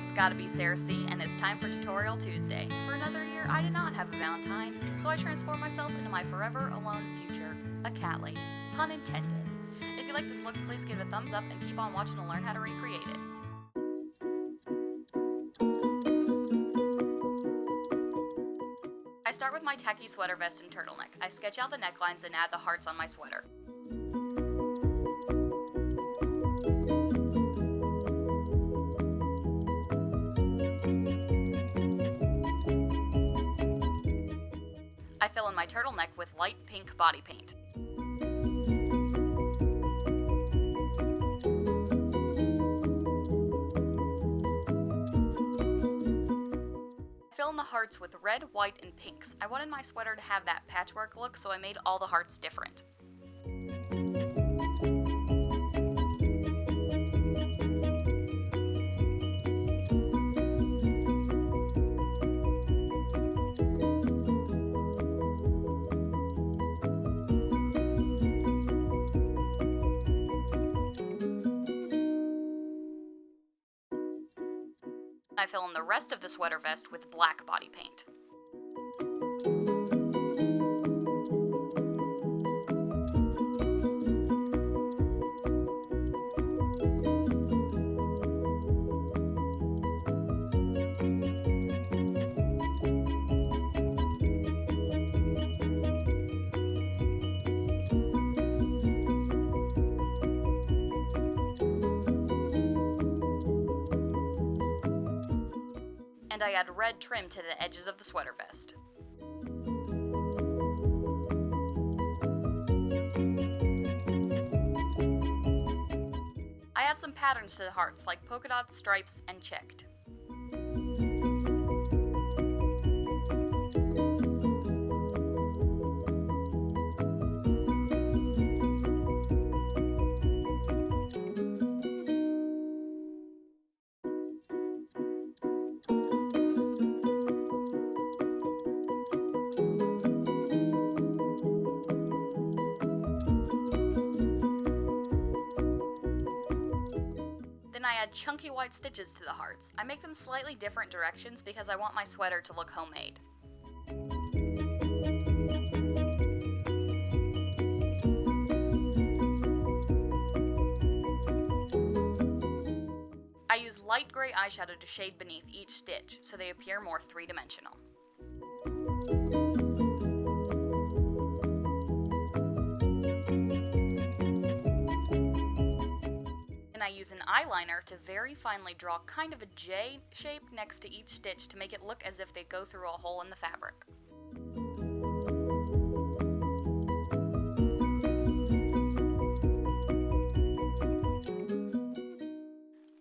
It's gotta be Sarah C, and it's time for Tutorial Tuesday. For another year, I did not have a Valentine, so I transformed myself into my forever alone future, a cat lady. Pun intended. If you like this look, please give it a thumbs up and keep on watching to learn how to recreate it. I start with my tacky sweater vest and turtleneck. I sketch out the necklines and add the hearts on my sweater. I fill in my turtleneck with light pink body paint. Fill in the hearts with red, white, and pinks. I wanted my sweater to have that patchwork look, so I made all the hearts different. I fill in the rest of the sweater vest with black body paint. And I add red trim to the edges of the sweater vest. I add some patterns to the hearts, like polka dots, stripes, and checked. I add chunky white stitches to the hearts. I make them slightly different directions because I want my sweater to look homemade. I use light gray eyeshadow to shade beneath each stitch so they appear more three-dimensional. I use an eyeliner to very finely draw kind of a J shape next to each stitch to make it look as if they go through a hole in the fabric.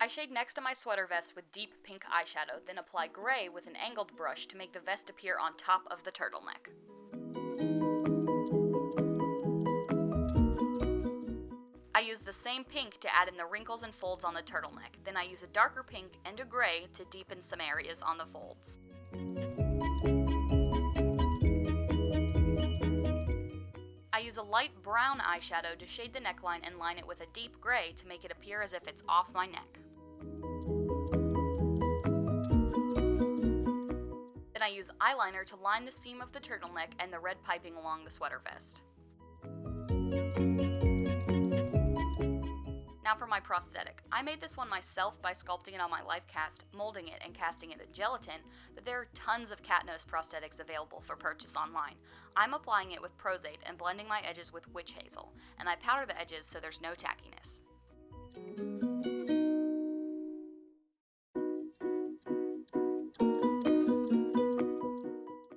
I shade next to my sweater vest with deep pink eyeshadow, then apply gray with an angled brush to make the vest appear on top of the turtleneck. I use the same pink to add in the wrinkles and folds on the turtleneck. Then I use a darker pink and a gray to deepen some areas on the folds. I use a light brown eyeshadow to shade the neckline and line it with a deep gray to make it appear as if it's off my neck. Then I use eyeliner to line the seam of the turtleneck and the red piping along the sweater vest. Now for my prosthetic. I made this one myself by sculpting it on my life cast, molding it, and casting it in gelatin, but there are tons of cat nose prosthetics available for purchase online. I'm applying it with Prosthetic and blending my edges with witch hazel, and I powder the edges so there's no tackiness.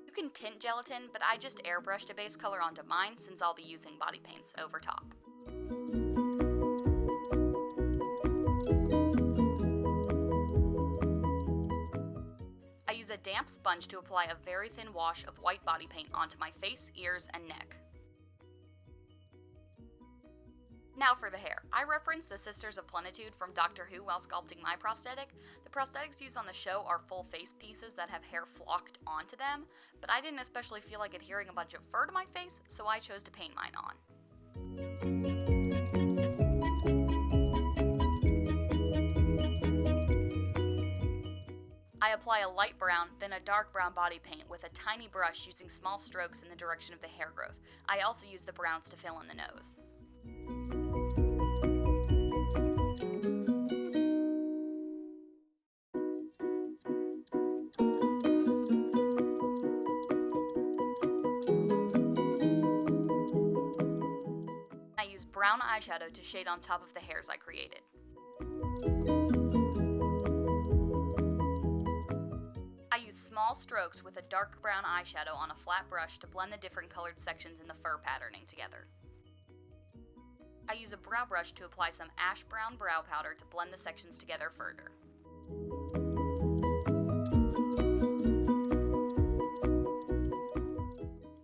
You can tint gelatin, but I just airbrushed a base color onto mine since I'll be using body paints over top. I use a damp sponge to apply a very thin wash of white body paint onto my face, ears, and neck. Now for the hair. I referenced the Sisters of Plenitude from Doctor Who while sculpting my prosthetic. The prosthetics used on the show are full face pieces that have hair flocked onto them, but I didn't especially feel like adhering a bunch of fur to my face, so I chose to paint mine on. I apply a light brown, then a dark brown body paint with a tiny brush using small strokes in the direction of the hair growth. I also use the browns to fill in the nose. I use brown eyeshadow to shade on top of the hairs I created. I use small strokes with a dark brown eyeshadow on a flat brush to blend the different colored sections in the fur patterning together. I use a brow brush to apply some ash brown brow powder to blend the sections together further.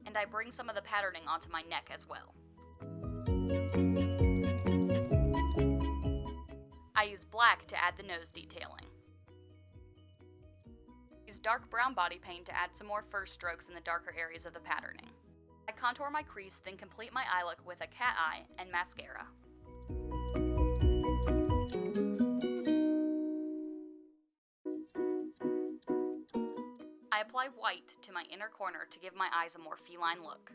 And I bring some of the patterning onto my neck as well. I use black to add the nose detailing. Use dark brown body paint to add some more fur strokes in the darker areas of the patterning. I contour my crease, then complete my eye look with a cat eye and mascara. I apply white to my inner corner to give my eyes a more feline look.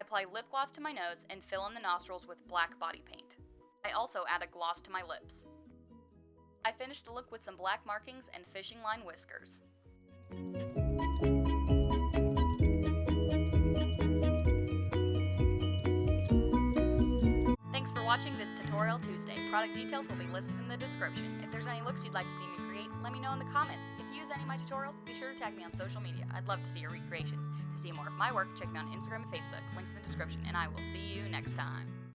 I apply lip gloss to my nose and fill in the nostrils with black body paint. I also add a gloss to my lips. I finish the look with some black markings and fishing line whiskers. Thanks for watching this Tutorial Tuesday. Product details will be listed in the description. If there's any looks you'd like to see me create, let me know in the comments. If you use any of my tutorials, be sure to tag me on social media. I'd love to see your recreations. To see more of my work, check me on Instagram and Facebook. Links in the description, and I will see you next time.